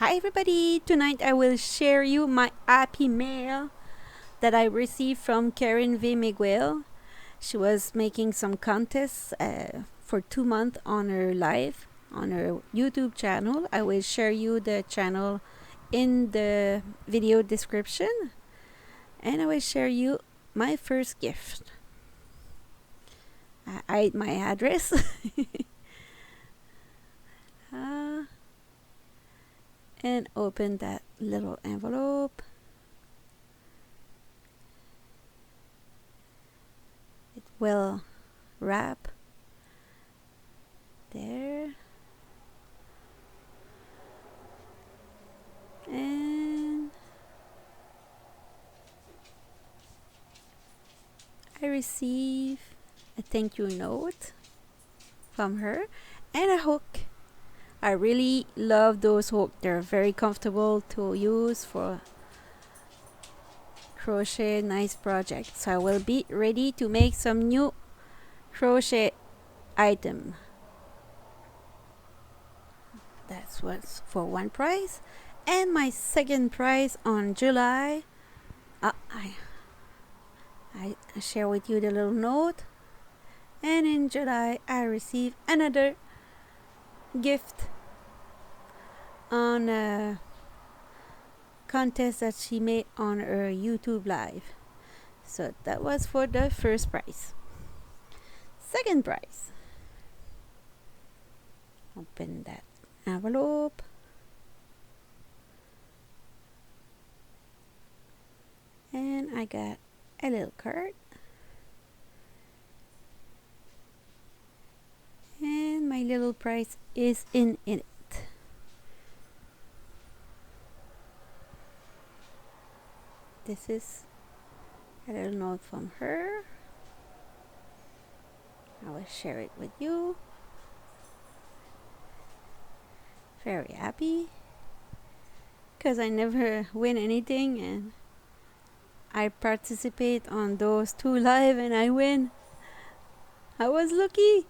Hi everybody! Tonight I will share you my happy mail that I received from Karen V. MIguel. She was making some contests for 2 months on her live on her YouTube channel. I will share you the channel in the video description, and I will share you my first gift. I hide my address. And open that little envelope. It will wrap there, and I receive a thank you note from her and a hook. I really love those hooks. They're very comfortable to use for crochet nice projects. So I will be ready to make some new crochet item. That's what's for one prize. And my second prize on July, I share with you the little note. And in July I received another gift on a contest that she made on her YouTube live. So that was for the first prize. Second prize. Open that envelope. And I got a little card. And my little prize is in it. This is a little note from her. I will share it with you. Very happy because I never win anything, and I participate on those 2 live and I win. I was lucky.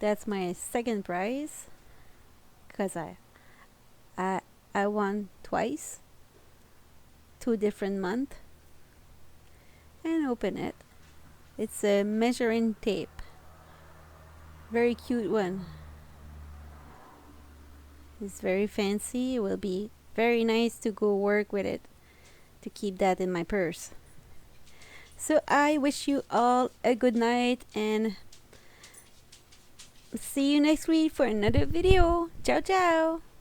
That's my second prize because I won twice, 2 different months. And open it. It's a measuring tape. Very cute one. It's very fancy. It will be very nice to go work with it, to keep that in my purse. So I wish you all a good night and see you next week for another video. Ciao ciao.